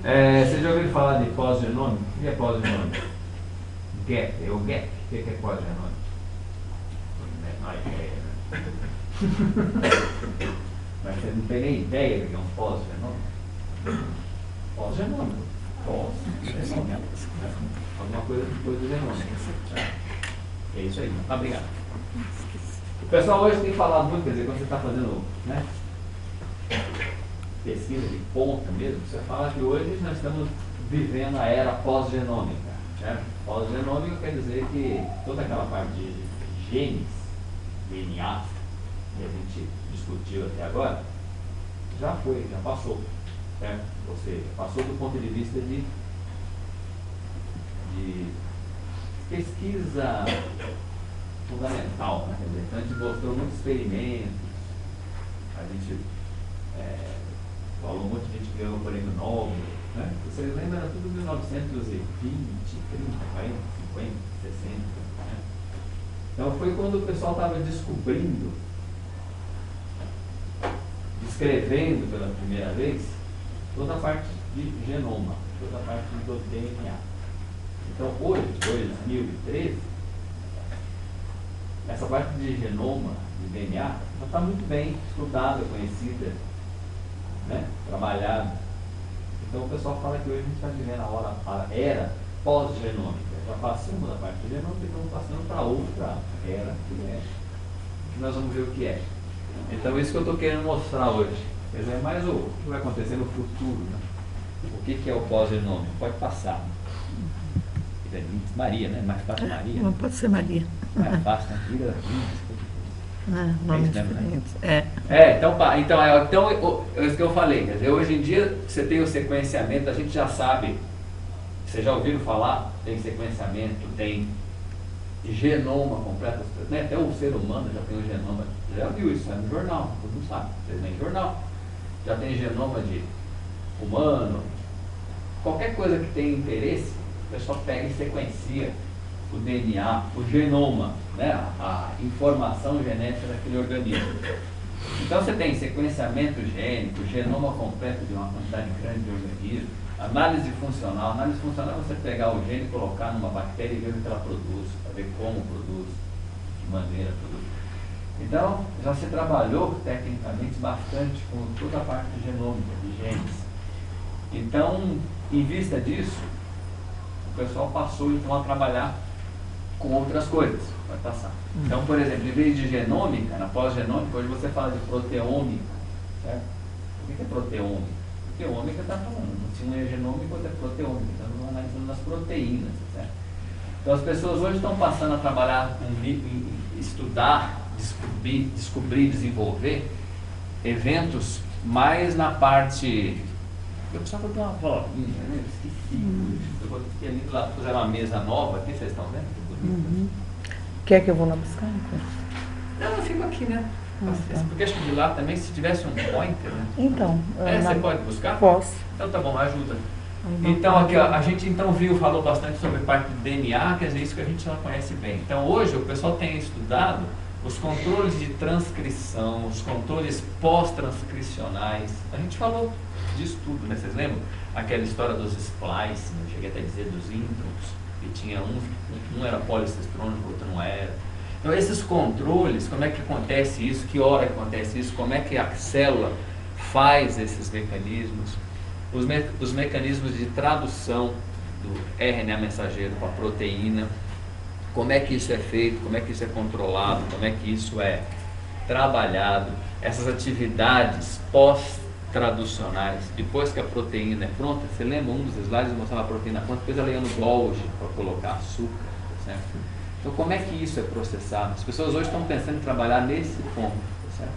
Vocês já ouviram falar de pós-genômico? O que é pós-genômico? Gap, é o gap. O que é pós-genômico? Não é ideia, né? Mas você não tem nem ideia do que é um pós-genômico? Pós-genômico. Pós-genômico. Alguma coisa depois do genômico. É isso aí. Tá, obrigado. O pessoal hoje tem falado muito, quer dizer, quando você está fazendo, né, pesquisa de ponta mesmo, você fala que hoje nós estamos vivendo a era pós-genômica. Certo? Pós-genômica quer dizer que toda aquela parte de genes, DNA, que a gente discutiu até agora, já foi, já passou. Certo? Ou seja, passou do ponto de vista de pesquisa fundamental, né? Então a gente mostrou muitos experimentos, a gente falou, um monte de gente ganhou o prêmio Nobel, né? Vocês lembram, era tudo 1920, 30, 40, 50, 60, né? Então foi quando o pessoal estava descobrindo, descrevendo pela primeira vez toda a parte de genoma, toda a parte do DNA. Então hoje, 2013, essa parte de genoma, de DNA, já está muito bem estudada, conhecida, né? Trabalhada. Então o pessoal fala que hoje a gente está vivendo a era pós-genômica. Já passamos da parte genômica e estamos passando para outra era, que nós vamos ver o que é. Então isso que eu estou querendo mostrar hoje. Quer dizer, é mais o que vai acontecer no futuro, né? O que é o pós-genômico? Pode passar. Maria, né? Mais fácil Maria. Não pode ser Maria. Mais fácil, né? Vira nomes diferentes. Então, é isso que eu falei. Quer dizer, hoje em dia, você tem o sequenciamento, a gente já sabe, vocês já ouviram falar, tem sequenciamento, tem genoma completo, né? Até o ser humano já tem o genoma, já viu isso, é no jornal, todo mundo sabe, vocês nem jornal. Já tem genoma de humano, qualquer coisa que tenha interesse, o pessoal pega e sequencia o DNA, o genoma, né? A informação genética daquele organismo. Então você tem sequenciamento gênico, genoma completo de uma quantidade grande de organismos, análise funcional. Análise funcional é você pegar o gene e colocar numa bactéria e ver o que ela produz, para ver como produz, de que maneira produz. Então já se trabalhou tecnicamente bastante com toda a parte genômica, de genes. Então, em vista disso, o pessoal passou então a trabalhar com outras coisas, vai passar. Então, por exemplo, em vez de genômica, na pós-genômica, hoje você fala de proteômica, certo? O que é proteômica? Proteômica está falando, se não é genômica, outra é proteômica, estamos analisando as proteínas, certo? Então as pessoas hoje estão passando a trabalhar em estudar, descobrir, desenvolver eventos mais na parte. Eu precisava ter uma bolinha, né? Esqueci. Eu vou ter ali do lado, puseram uma mesa nova aqui, vocês estão vendo? Quer que eu vou lá buscar? Não, eu fico aqui, né? Tá. Porque acho que de lá também, se tivesse um pointer, né? Então. Você pode buscar? Posso. Então tá bom, ajuda. Então aqui, ó, a gente então falou bastante sobre a parte do DNA, quer dizer, isso que a gente já conhece bem. Então hoje o pessoal tem estudado os controles de transcrição, os controles pós-transcricionais. A gente falou disso tudo, né? Vocês lembram? Aquela história dos splice, eu cheguei até a dizer dos introns, que tinha um era policestrônico, o outro não era. Então esses controles, como é que acontece isso, que hora que acontece isso, como é que a célula faz esses mecanismos, os mecanismos de tradução do RNA mensageiro para a proteína, como é que isso é feito, como é que isso é controlado, como é que isso é trabalhado, essas atividades pós-traducionais, depois que a proteína é pronta. Você lembra um dos slides mostrava a proteína pronta, depois ela ia no Golgi para colocar açúcar, certo? Então como é que isso é processado? As pessoas hoje estão pensando em trabalhar nesse ponto, certo?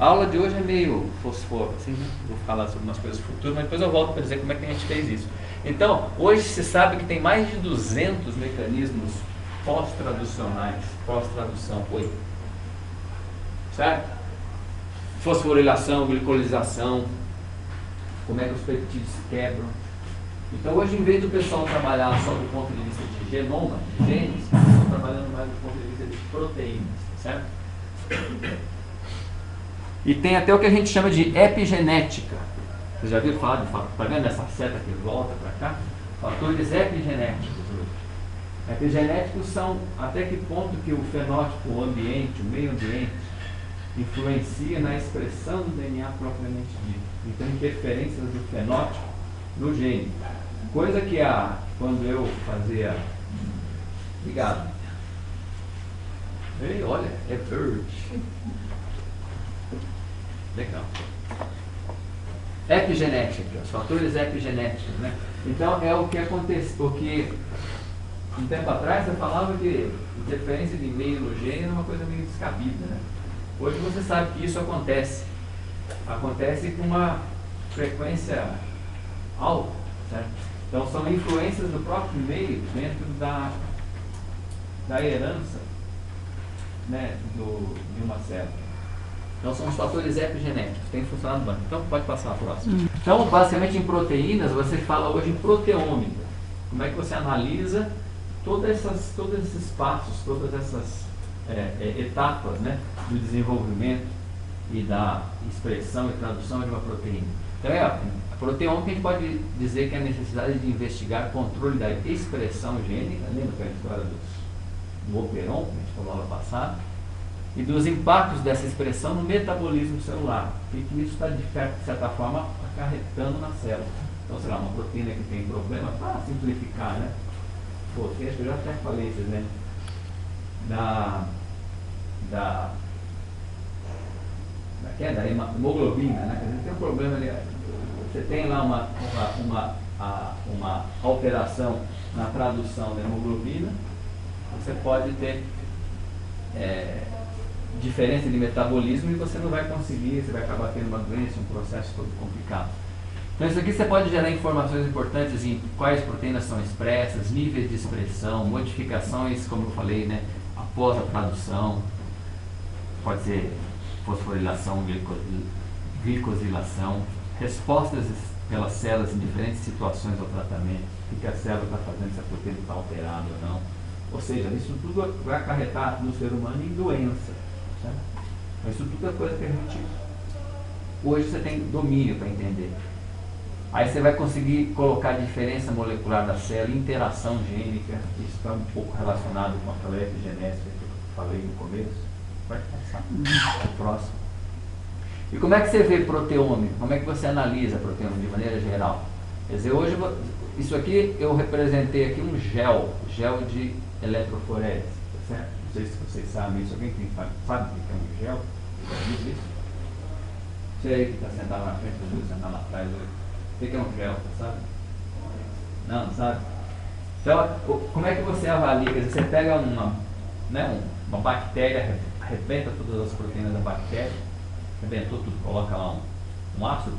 A aula de hoje é meio fosforo, assim, né? Vou falar sobre umas coisas futuras, mas depois eu volto para dizer como é que a gente fez isso. Então, hoje se sabe que tem mais de 200 mecanismos pós-traducionais, pós-tradução, certo? Fosforilação, glicolização, como é que os peptídeos se quebram. Então hoje, em vez do pessoal trabalhar só do ponto de vista de genoma, de genes, estão trabalhando mais do ponto de vista de proteínas, certo? E tem até o que a gente chama de epigenética. Vocês já viram falar de fatores? Está vendo essa seta que volta para cá? Fatores epigenéticos. Epigenéticos são até que ponto que o fenótipo, o ambiente, o meio ambiente, influencia na expressão do DNA propriamente dito. Então, interferências do fenótipo no gene. Coisa que quando eu fazia... Obrigado. Ei, olha, é verde. Legal. Epigenética, os fatores epigenéticos, né? Então, é o que acontece, porque um tempo atrás eu falava que interferência de meio no gene é uma coisa meio descabida, né? Hoje você sabe que isso acontece. Acontece com uma frequência alta, certo? Então são influências do próprio meio dentro da herança, né, de uma célula. Então são os fatores epigenéticos, tem funcionado bem. Então pode passar a próxima. Então basicamente em proteínas você fala hoje em proteômica. Como é que você analisa todos esses passos, todas essas etapas, né, do desenvolvimento e da expressão e tradução de uma proteína. Então a proteômica a gente pode dizer que é a necessidade de investigar o controle da expressão gênica, lembra que é a história do operon, que a gente falou lá passada, e dos impactos dessa expressão no metabolismo celular. O que isso está, de certa forma, acarretando na célula. Então, sei lá, uma proteína que tem problema, para simplificar, né? Pô, eu já até falei isso, né? Da hemoglobina, né? Quer dizer, tem um problema ali. Você tem lá uma alteração na tradução da hemoglobina, você pode ter diferença de metabolismo e você não vai conseguir, você vai acabar tendo uma doença, um processo todo complicado. Então isso aqui você pode gerar informações importantes em quais proteínas são expressas, níveis de expressão, modificações, como eu falei, né, após a tradução, pode ser fosforilação, glicosilação, respostas pelas células em diferentes situações ao tratamento, o que a célula está fazendo, se a proteína está alterada ou não. Ou seja, isso tudo vai acarretar no ser humano em doença. Certo? Mas isso tudo é coisa que a gente hoje você tem domínio para entender. Aí você vai conseguir colocar a diferença molecular da célula, interação gênica, isso está um pouco relacionado com aquela epigenética que eu falei no começo. Vai passar. Próximo. E como é que você vê proteômico? Como é que você analisa proteômico de maneira geral? Quer dizer, hoje, isso aqui eu representei aqui um gel de eletroforese, tá certo? Não sei se vocês sabem isso. Alguém sabe o que é um gel? Já viu isso? Você aí que está sentado na frente, eu vou sentar lá atrás hoje. O que é um gel, sabe? Não sabe? Então, como é que você avalia? Quer dizer, você pega uma bactéria, arrebenta todas as proteínas da bactéria, arrebentou tudo, coloca lá um ácido,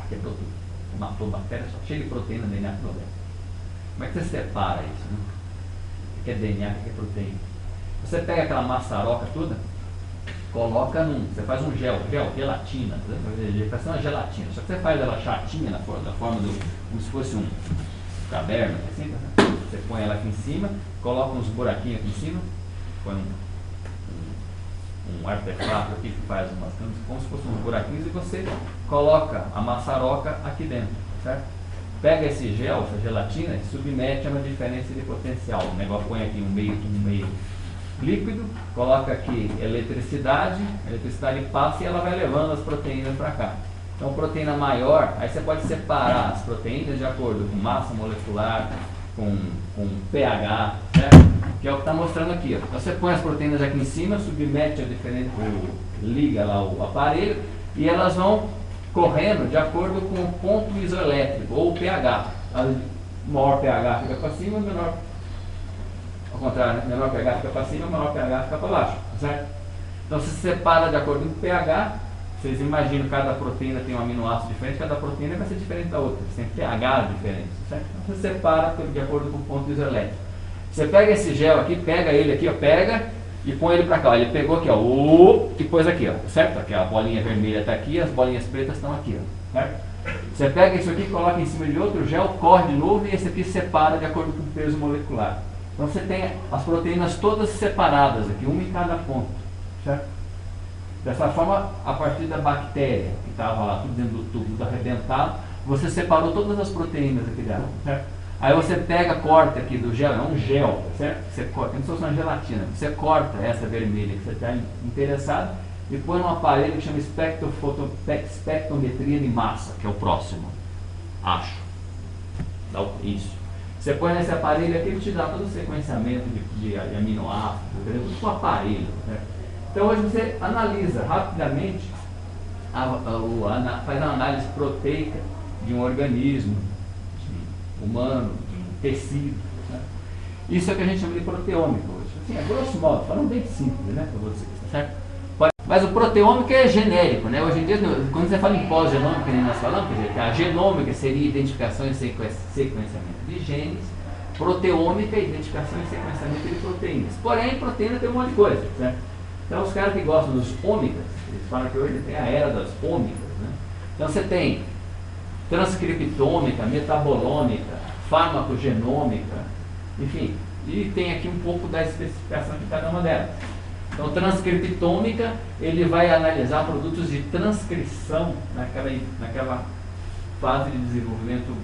quebrou tudo, matou a bactéria, só cheio de proteína, DNA, tudo dentro. Como é que você separa isso? Né? O que é DNA, o que é proteína? Você pega aquela maçaroca toda, coloca você faz um gelatina, faz uma gelatina, só que você faz ela chatinha da forma como se fosse um caderno, assim, tá? Você põe ela aqui em cima, coloca uns buraquinhos aqui em cima, põe um artefato aqui que faz como se fossem uns buraquinhos e você coloca a maçaroca aqui dentro, certo? Pega esse gel, essa gelatina, e submete a uma diferença de potencial. O negócio põe aqui um meio líquido, coloca aqui eletricidade, a eletricidade passa e ela vai levando as proteínas para cá. Então, proteína maior, aí você pode separar as proteínas de acordo com massa molecular, com pH, certo? Que é o que está mostrando aqui. Ó. Você põe as proteínas aqui em cima, submete a diferente, liga lá o aparelho e elas vão correndo de acordo com o ponto isoelétrico ou o pH. O maior pH fica para cima, menor, ao contrário, né? Menor pH fica para cima, menor pH fica para baixo, certo? Então se separa de acordo com o pH. Vocês imaginam que cada proteína tem um aminoácido diferente, cada proteína vai ser diferente da outra, você tem pH diferente, certo? Então você separa de acordo com o ponto isoelétrico. Você pega esse gel aqui, pega ele aqui, ó, pega e põe ele para cá. Ó, ele pegou aqui, ó, e pôs aqui, ó, certo? Aqui a bolinha vermelha está aqui, as bolinhas pretas estão aqui, ó, certo? Você pega isso aqui, coloca em cima de outro gel, corre de novo e esse aqui separa de acordo com o peso molecular. Então você tem as proteínas todas separadas aqui, uma em cada ponto, certo? Dessa forma, a partir da bactéria, que estava lá tudo dentro do tubo, tudo arrebentado, Você separou todas as proteínas aqui dela, certo? Aí você pega, corta aqui do gel, é um gel, certo? Você corta, como se fosse uma gelatina. Você corta essa vermelha que você está interessado e põe num aparelho que chama espectrometria de massa, que é o próximo, acho. Isso. Você põe nesse aparelho aqui, ele te dá todo o sequenciamento de aminoácidos, tudo com o aparelho, certo? Então hoje você analisa rapidamente, faz uma análise proteica de um organismo humano, de um tecido. Né? Isso é o que a gente chama de proteômica hoje. Assim, é grosso modo, falando bem simples, né, para vocês, certo? Mas o proteômica é genérico, né? Hoje em dia, quando você fala em pós-genômica, nem nós falamos, quer dizer, a genômica seria identificação e sequenciamento de genes, proteômica é identificação e sequenciamento de proteínas. Porém, proteína tem um monte de coisa, certo? Então, os caras que gostam dos ômicas, eles falam que hoje tem a era das ômicas, né? Então, você tem transcriptômica, metabolômica, farmacogenômica, enfim, e tem aqui um pouco da especificação de cada uma delas. Então, transcriptômica, ele vai analisar produtos de transcrição naquela fase de desenvolvimento,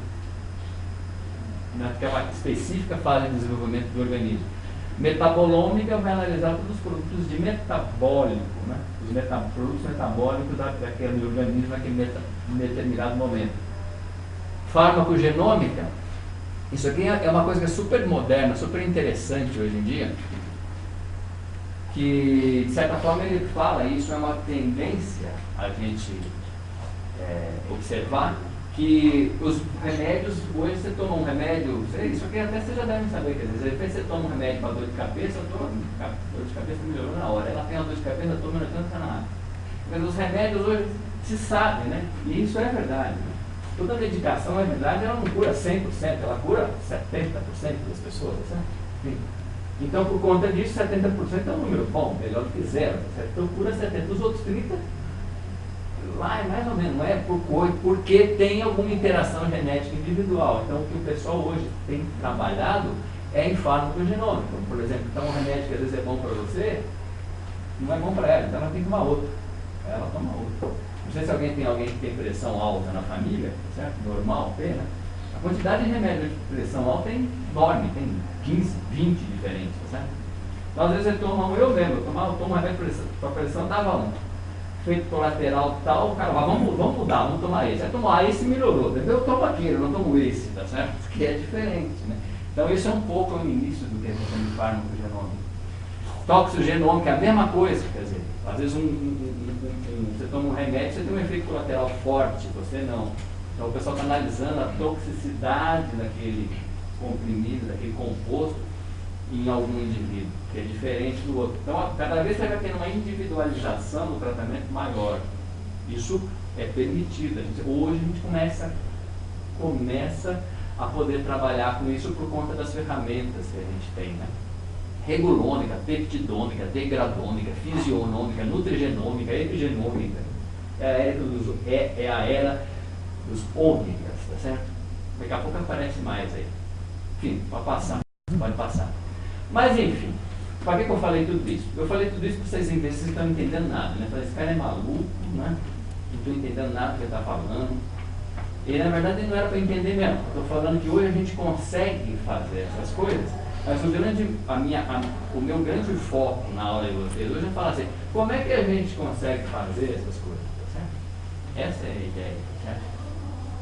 naquela específica fase de desenvolvimento do organismo. Metabolômica vai analisar todos os produtos de metabólico, né? Os produtos metabólicos daquele organismo naquele determinado momento. Farmacogenômica, isso aqui é uma coisa que é super moderna, super interessante hoje em dia, que de certa forma ele fala, isso é uma tendência a gente observar, que os remédios, hoje você toma um remédio, isso aqui até vocês já devem saber, quer dizer, depois você toma um remédio para dor de cabeça, dor de cabeça melhorou na hora, ela tem uma dor de cabeça, toma tanto nada. Mas os remédios hoje se sabe, né? E isso é verdade. Né? Toda medicação, na verdade, ela não cura 100%, ela cura 70% das pessoas, certo? Então, por conta disso, 70% é um número bom, melhor do que zero, certo? Então, cura 70%, os outros 30%, lá é mais ou menos, não é porque tem alguma interação genética individual. Então, o que o pessoal hoje tem trabalhado é em farmacogenômica. Por exemplo, então um remédio que às vezes é bom para você, não é bom para ela, então ela tem que tomar outro. Ela toma outro. Não sei se tem alguém que tem pressão alta na família, certo? Normal, tem, né? A quantidade de remédio de pressão alta é enorme, tem 15, 20 diferentes, certo? Então, às vezes você toma um, eu lembro, eu tomo um remédio para pressão, dava um. Feito colateral tal, o cara fala, vamos mudar, vamos tomar esse. Aí tomar esse melhorou, entendeu? Eu tomo aquele, eu não tomo esse, tá certo? Que é diferente, né? Então isso é um pouco o início do que a gente chama de farmacogenômica. Toxogenômica é a mesma coisa, quer dizer, às vezes você toma um remédio, você tem um efeito colateral forte, você não. Então o pessoal está analisando a toxicidade daquele comprimido, daquele composto, em algum indivíduo, que é diferente do outro. Então, cada vez você vai tendo uma individualização do tratamento maior. Isso é permitido. Hoje a gente começa a poder trabalhar com isso por conta das ferramentas que a gente tem, né? Regulômica, peptidômica, degradômica, fisionômica, nutrigenômica, epigenômica. É a era dos ômicas, tá certo? Daqui a pouco aparece mais aí. Enfim, pode passar. Mas enfim, para que eu falei tudo isso? Eu falei tudo isso para vocês verem se vocês estão entendendo nada, né? Falei, esse cara é maluco, né? Não estou entendendo nada do que ele está falando. E na verdade não era para entender mesmo. Estou falando que hoje a gente consegue fazer essas coisas, mas o meu grande foco na aula de vocês hoje é falar assim, como é que a gente consegue fazer essas coisas, tá certo? Essa é a ideia, certo?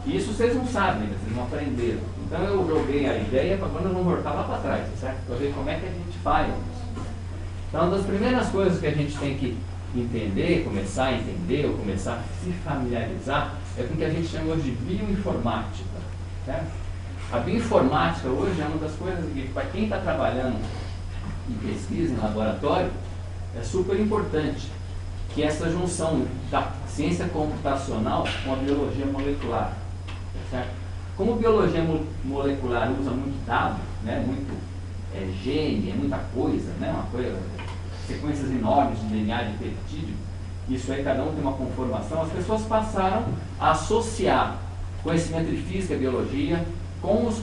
E isso vocês não sabem ainda, vocês não aprenderam. Então eu joguei a ideia para quando eu não voltar lá para trás, certo? Para ver como é que a gente faz isso. Então, uma das primeiras coisas que a gente tem que entender, começar a entender, ou começar a se familiarizar, é com o que a gente chama hoje de bioinformática, certo? A bioinformática hoje é uma das coisas que, para quem está trabalhando em pesquisa, em laboratório, é super importante, que é essa junção da ciência computacional com a biologia molecular, certo? Como biologia molecular usa muito dado, né, muito gene, é muita coisa, né, sequências enormes de DNA de peptídeo, isso aí cada um tem uma conformação, as pessoas passaram a associar conhecimento de física e biologia com os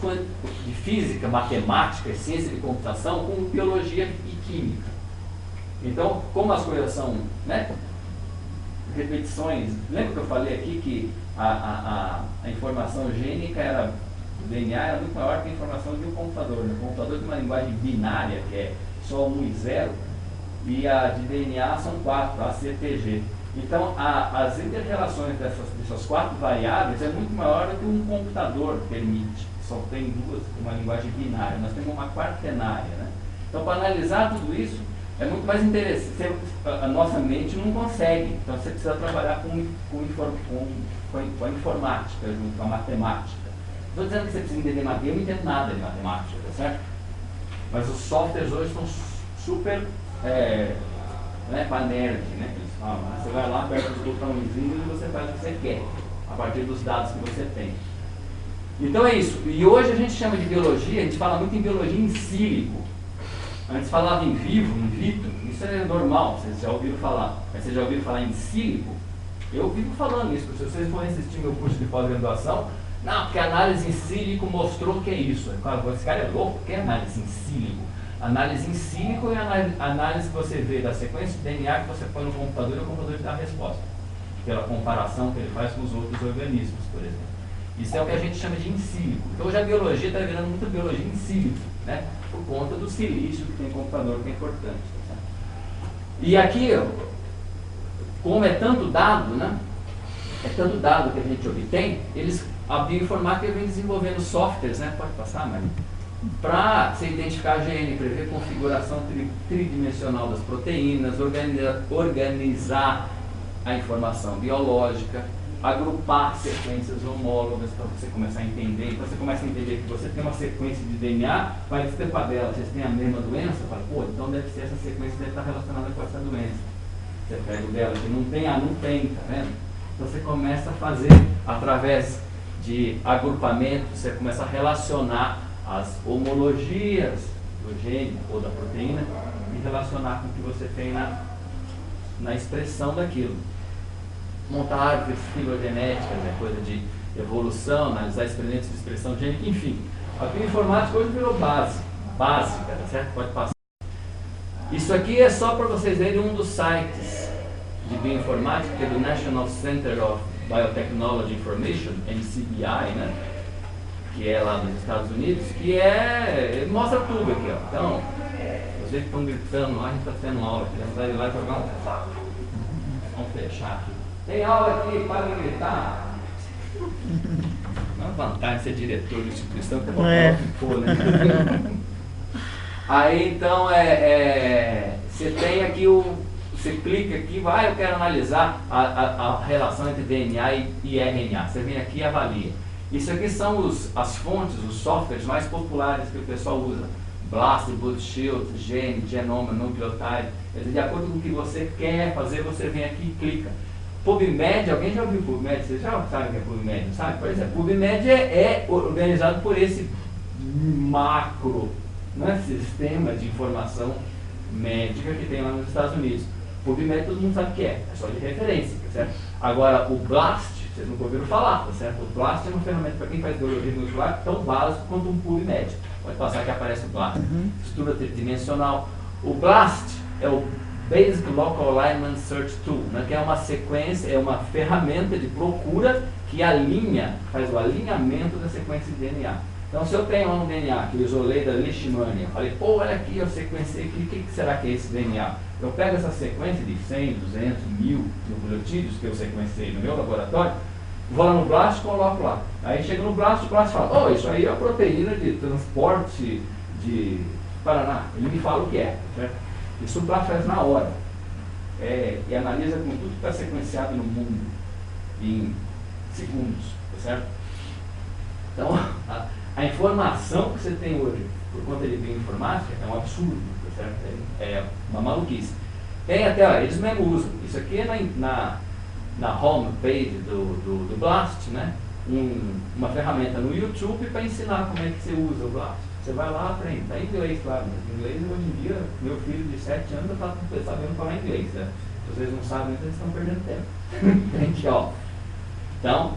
de física, matemática, ciência de computação, com biologia e química. Então, como as coisas são, né, repetições. Lembra que eu falei aqui que a informação gênica era, o DNA era muito maior que a informação de um computador. O computador tem uma linguagem binária, que é só 1 e 0, e a de DNA são 4, a CTG. Então, as inter-relações dessas 4 variáveis é muito maior do que um computador permite. Só tem uma linguagem binária. Nós temos uma quaternária, né? Então, para analisar tudo isso, é muito mais interessante. A nossa mente não consegue. Então, você precisa trabalhar com a informática, junto com a matemática. Não estou dizendo que você precisa entender matemática. Eu não entendo nada de matemática, tá certo? Mas os softwares hoje estão super para nerd, né? Eles falam, você vai lá, aperta os botãozinhos e você faz o que você quer, a partir dos dados que você tem. Então é isso. E hoje a gente chama de biologia, a gente fala muito em biologia in silico. Antes falava em vivo, in vitro, isso é normal, vocês já ouviram falar. Mas vocês já ouviram falar em sílico? Eu vivo falando isso, porque se vocês forem assistir meu curso de pós-graduação, não, porque a análise em sílico mostrou que é isso. Esse cara é louco, o que é análise em sílico? Análise em sílico é a análise que você vê da sequência de DNA que você põe no computador e o computador te dá a resposta. Pela comparação que ele faz com os outros organismos, por exemplo. Isso é o que a gente chama de in silico. Então hoje a biologia está virando muita biologia in silico, né? Por conta do silício que tem computador, que é importante. Tá? E aqui, como é tanto dado, né? É tanto dado que a gente obtém, a bioinformática vem desenvolvendo softwares, né? Pode passar, Maria? Para se identificar gene, prever configuração tridimensional das proteínas, organizar a informação biológica, agrupar sequências homólogas para você começar a entender. Então você começa a entender que você tem uma sequência de DNA, vai estar dela, vocês têm a mesma doença, fala, pô, então deve ser essa sequência, deve estar relacionada com essa doença. Você pega o dela, que não tem, não tem, tá vendo? Então você começa a fazer, através de agrupamento, você começa a relacionar as homologias do gene ou da proteína e relacionar com o que você tem na expressão daquilo. Montar árvores filogenéticas, é coisa de evolução, analisar experimentos de expressão gênica, enfim. A bioinformática hoje virou básica, tá certo? Pode passar. Isso aqui é só para vocês verem um dos sites de bioinformática, que é do National Center of Biotechnology Information, NCBI, né? Que é lá nos Estados Unidos, que mostra tudo aqui, ó. Então, vocês que estão gritando lá, a gente está tendo aula aqui, vamos ir lá e jogar um saco. Vamos fechar aqui. Tem aula aqui, para de gritar. Não é vantagem ser diretor de instituição, que é o que for, né? Aí então você tem aqui você clica aqui, eu quero analisar a relação entre DNA e RNA. Você vem aqui e avalia. Isso aqui são as fontes, os softwares mais populares que o pessoal usa. BLAST, BootShield, Gene, Genoma, Nucleotide. De acordo com o que você quer fazer, você vem aqui e clica. PubMed, alguém já ouviu PubMed? Vocês já sabem o que é PubMed, sabe? Por exemplo, PubMed é organizado por esse macro, né, sistema de informação médica que tem lá nos Estados Unidos. PubMed todo mundo sabe o que é só de referência, tá certo? Agora, o BLAST, vocês nunca ouviram falar, tá certo? O BLAST é uma ferramenta para quem faz biologia molecular tão básico quanto um PubMed. Pode passar que aparece o BLAST. Estrutura tridimensional. O BLAST é o Basic Local Alignment Search Tool, né, que é uma sequência, é uma ferramenta de procura que faz o alinhamento da sequência de DNA. Então, se eu tenho um DNA que eu isolei da Leishmania, falei, pô, olha aqui, eu sequenciei aqui, o que será que é esse DNA? Eu pego essa sequência de 100, 200, 1000 nucleotídeos que eu sequenciei no meu laboratório, vou lá no BLAST e coloco lá. Aí chega no BLAST, o BLAST fala, isso aí é a proteína de transporte de Paraná. Ele me fala o que é, certo? Isso o BLAST faz na hora. E analisa com tudo que está sequenciado no mundo em segundos, tá certo? Então, a informação que você tem hoje por conta de bioinformática é um absurdo, tá certo? É uma maluquice. Tem até, eles mesmo usam, isso aqui é na home page do BLAST, né? Uma ferramenta no YouTube para ensinar como é que você usa o BLAST. Você vai lá, aprende. Está em inglês, claro, mas inglês hoje em dia, meu filho de 7 anos está sabendo falar inglês, né? Se vocês não sabem, vocês estão perdendo tempo. Entende, ó? Então,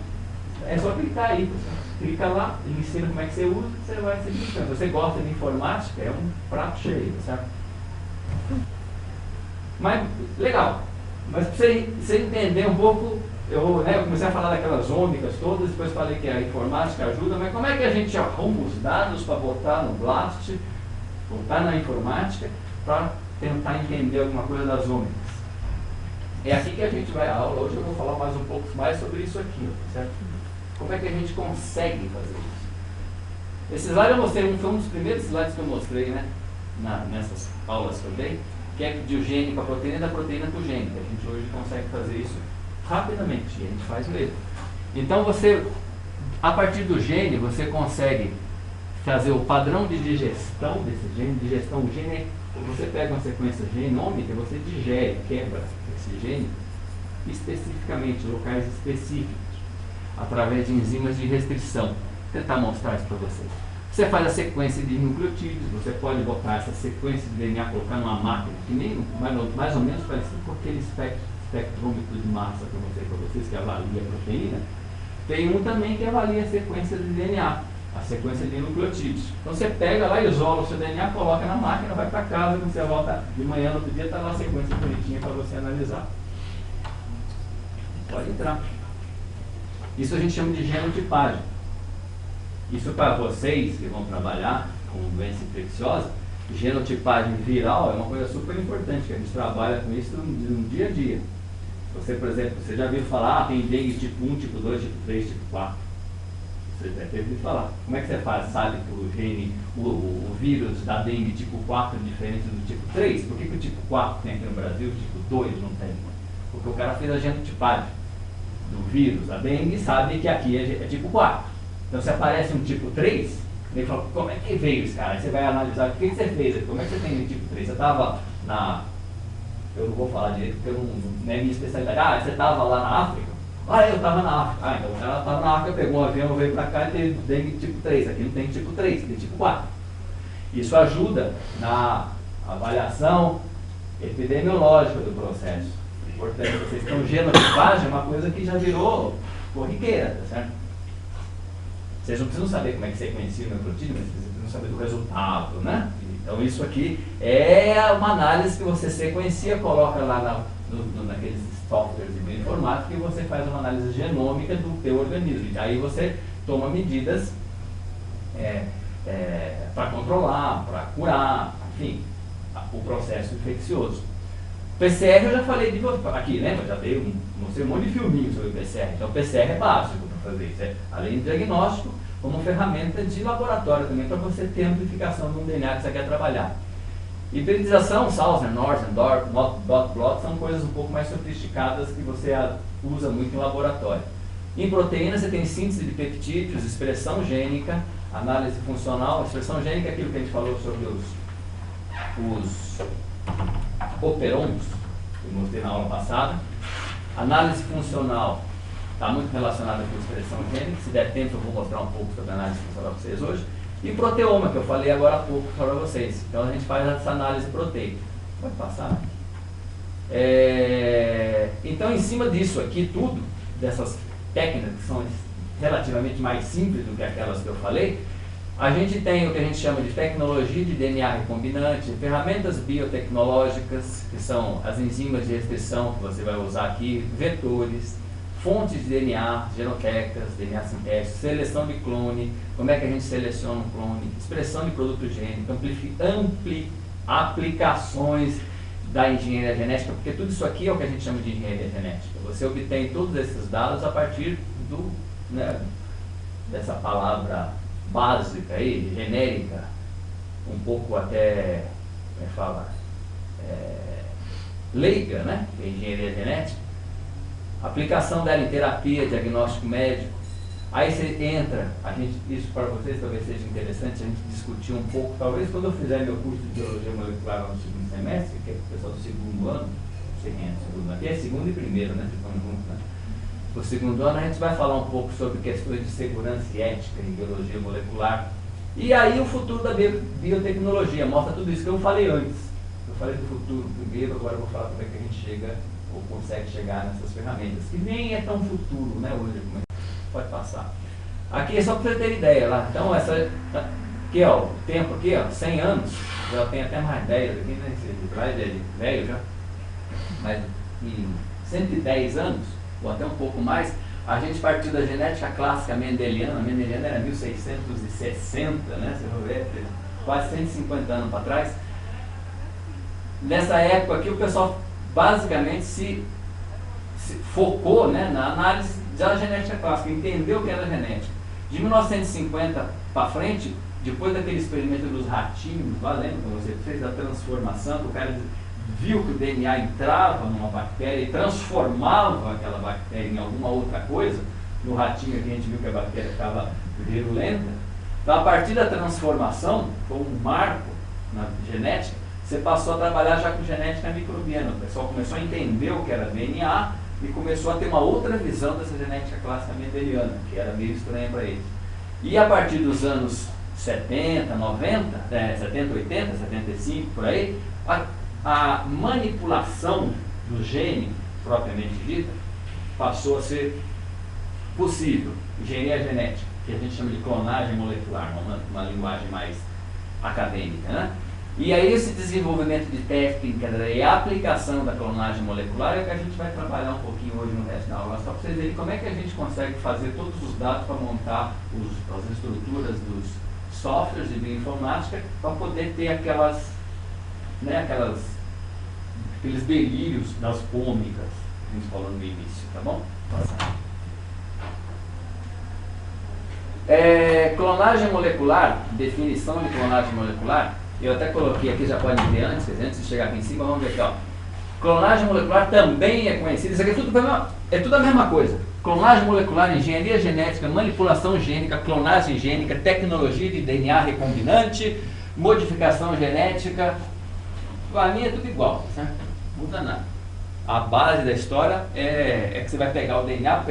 é só clicar aí, pessoal. Clica lá, ele ensina como é que você usa, você vai se brincando. Se você gosta de informática, é um prato cheio, certo? Mas, legal. Mas para você entender um pouco, eu comecei a falar daquelas ômicas todas, depois falei que a informática ajuda, mas como é que a gente arruma os dados para botar no Blast, botar na informática, para tentar entender alguma coisa das ômicas? É aqui que a gente vai à aula. Hoje eu vou falar mais um pouco mais sobre isso aqui, certo? Como é que a gente consegue fazer isso? Esse slide eu mostrei, foi um dos primeiros slides que eu mostrei, né? Nessas aulas que eu dei, que é de gene para proteína e da proteína para o gene. A gente hoje consegue fazer isso rapidamente, e a gente faz mesmo. Então a partir do gene, você consegue fazer o padrão de digestão desse gene. Digestão, o gene é, você pega uma sequência genômica e você digere, quebra esse gene especificamente, locais específicos, através de enzimas de restrição. Vou tentar mostrar isso para vocês. Você faz a sequência de nucleotídeos, você pode botar essa sequência de DNA, colocar numa máquina, que nem, mais ou menos parecido com aquele espectrômetro de massa que eu mostrei para vocês, que avalia a proteína. Tem um também que avalia a sequência de DNA, a sequência de nucleotídeos. Então você pega lá, isola o seu DNA, coloca na máquina, vai para casa, quando você volta de manhã, no outro dia, está lá a sequência bonitinha para você analisar. Pode entrar. Isso a gente chama de genotipagem. Isso para vocês que vão trabalhar com doença infecciosa, genotipagem viral é uma coisa super importante, que a gente trabalha com isso no dia a dia. Você, por exemplo, você já viu falar, tem dengue tipo 1, tipo 2, tipo 3, tipo 4. Você deve ter ouvido falar. Como é que você faz? Sabe que o gene, o vírus da dengue tipo 4 é diferente do tipo 3? Por que o tipo 4 tem aqui no Brasil, o tipo 2 não tem? Porque o cara fez a genotipagem do vírus da dengue e sabe que aqui é tipo 4. Então se aparece um tipo 3, ele fala, como é que veio esse cara? Aí você vai analisar, o que você fez? Como é que você tem o tipo 3? Você estava eu não vou falar direito porque não é minha especialidade. Você estava lá na África? Eu estava na África. Então o cara estava na África, pegou um avião, veio para cá e teve dengue tipo 3. Aqui não tem tipo 3, tem tipo 4. Isso ajuda na avaliação epidemiológica do processo. Portanto, vocês estão genotipagem, é uma coisa que já virou corriqueira, tá certo? Vocês não precisam saber como é que sequencia o nucleotídeo, mas vocês precisam saber do resultado, né? Então isso aqui é uma análise que você sequencia, coloca lá naqueles softwares de bioinformática e você faz uma análise genômica do teu organismo. E aí você toma medidas para controlar, para curar, enfim, o processo infeccioso. PCR eu já falei de você aqui, né? Eu já mostrei um monte de filminho sobre o PCR. Então o PCR é básico para fazer isso. Além do diagnóstico, como ferramenta de laboratório também, para você ter amplificação de um DNA que você quer trabalhar. Hibridização, Southern, Northern, dot plot, são coisas um pouco mais sofisticadas que você usa muito em laboratório. Em proteína você tem síntese de peptídeos, expressão gênica, análise funcional. Expressão gênica é aquilo que a gente falou sobre os operons, que eu mostrei na aula passada. Análise funcional está muito relacionada com expressão gênica. Se der tempo eu vou mostrar um pouco sobre análise funcional para vocês hoje. E proteoma, que eu falei agora há pouco para vocês. Então a gente faz essa análise proteica. Pode passar? Então em cima disso aqui tudo, dessas técnicas que são relativamente mais simples do que aquelas que eu falei, a gente tem o que a gente chama de tecnologia de DNA recombinante, ferramentas biotecnológicas, que são as enzimas de restrição que você vai usar aqui, vetores, fontes de DNA, genotecas, DNA sintético, seleção de clone, como é que a gente seleciona um clone, expressão de produto gênico, aplicações da engenharia genética, porque tudo isso aqui é o que a gente chama de engenharia genética. Você obtém todos esses dados a partir dessa palavra básica aí, genérica, um pouco até, como é que fala, leiga, né? Que é engenharia genética. Aplicação dela em terapia, diagnóstico médico. Aí você entra, isso para vocês talvez seja interessante a gente discutir um pouco, talvez quando eu fizer meu curso de biologia molecular no segundo semestre, que é o pessoal do segundo ano, não sei quem é o segundo ano, aqui é segundo e primeiro, né? No segundo ano a gente vai falar um pouco sobre questões de segurança e ética em biologia molecular. E aí o futuro da biotecnologia, mostra tudo isso que eu falei antes. Eu falei do futuro primeiro, agora eu vou falar como é que a gente chega ou consegue chegar nessas ferramentas, que nem é tão futuro, né, hoje. Pode passar. Aqui é só para você ter ideia lá. Então essa aqui, ó, o tempo aqui, ó, 100 anos, já tem até mais 10 aqui, né? Esse slide é velho já. Mas em 110 anos, ou até um pouco mais, a gente partiu da genética clássica mendeliana. A mendeliana era 1660, né? Você vai ver, quase 150 anos para trás. Nessa época aqui, o pessoal basicamente se focou, né, na análise da genética clássica, entendeu o que era genética. De 1950 para frente, depois daquele experimento dos ratinhos, valendo que você fez a transformação, que o cara viu que o DNA entrava numa bactéria e transformava aquela bactéria em alguma outra coisa. No ratinho aqui a gente viu que a bactéria estava virulenta. Então, a partir da transformação, foi um marco na genética, você passou a trabalhar já com genética microbiana. O pessoal começou a entender o que era DNA e começou a ter uma outra visão dessa genética clássica mendeliana, que era meio estranha para eles. E a partir dos anos 70, 90, 70, 80, 75, por aí, a manipulação do gene, propriamente dita, passou a ser possível. Engenharia genética, que a gente chama de clonagem molecular, uma linguagem mais acadêmica, né? E aí esse desenvolvimento de técnica e a aplicação da clonagem molecular é o que a gente vai trabalhar um pouquinho hoje no resto da aula, só para vocês verem como é que a gente consegue fazer todos os dados para montar as estruturas dos softwares de bioinformática para poder ter aqueles delírios das ômicas que a gente falou no início, tá bom? Clonagem molecular, definição de clonagem molecular, eu até coloquei aqui, já pode ver antes de chegar aqui em cima, vamos ver aqui, ó. Clonagem molecular também é conhecida, isso aqui é tudo a mesma coisa. Clonagem molecular, engenharia genética, manipulação gênica, clonagem gênica, tecnologia de DNA recombinante, modificação genética, para mim é tudo igual, né? Não muda nada. A base da história é que você vai pegar o DNA,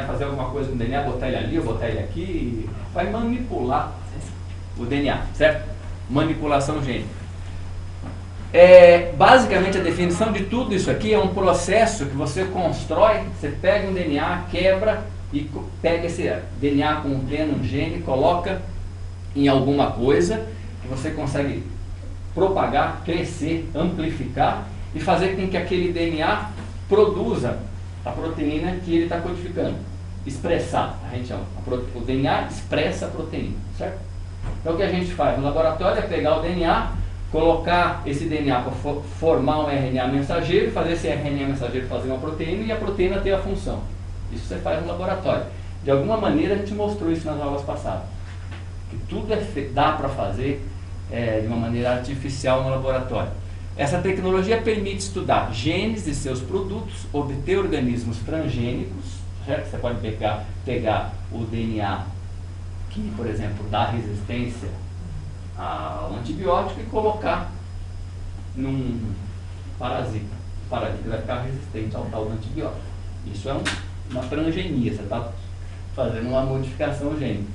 fazer alguma coisa com o DNA, botar ele ali, botar ele aqui, e vai manipular o DNA, certo? Manipulação gênica. Basicamente a definição de tudo isso aqui é um processo que você constrói, você pega um DNA, quebra e pega esse DNA contendo um gene, coloca em alguma coisa que você consegue propagar, crescer, amplificar e fazer com que aquele DNA produza a proteína que ele está codificando. Expressar, a gente chama. O DNA expressa a proteína, certo? Então o que a gente faz no laboratório é pegar o DNA, colocar esse DNA para formar um RNA mensageiro, fazer esse RNA mensageiro fazer uma proteína e a proteína ter a função. Isso você faz no laboratório. De alguma maneira a gente mostrou isso nas aulas passadas. Que tudo dá para fazer de uma maneira artificial no laboratório. Essa tecnologia permite estudar genes de seus produtos, obter organismos transgênicos, certo? Você pode pegar o DNA que, por exemplo, dá resistência ao antibiótico e colocar num parasita. O parasita vai ficar resistente ao tal do antibiótico. Isso é uma transgenia, você está fazendo uma modificação gênica,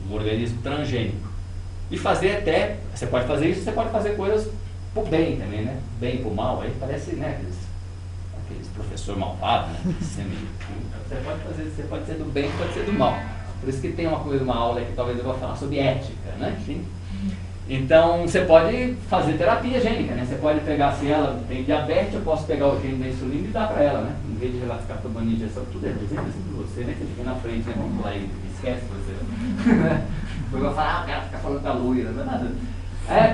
um organismo transgênico. E você pode fazer isso, você pode fazer coisas pro bem também, né? Bem pro mal, aí parece, né, aqueles professor malvado, né? Você pode ser do bem, pode ser do mal. Por isso que tem uma aula que talvez eu vou falar sobre ética, né? Sim. Então, você pode fazer terapia gênica, né? Você pode pegar, se ela tem diabetes, eu posso pegar o gene da insulina e dar para ela, né? Em vez de ela ficar tomando injeção, tudo é sempre assim pra você, né? Você fica na frente, né? Vamos lá e esquece você. Depois eu vou falar, o cara fica falando com a loira, não é nada.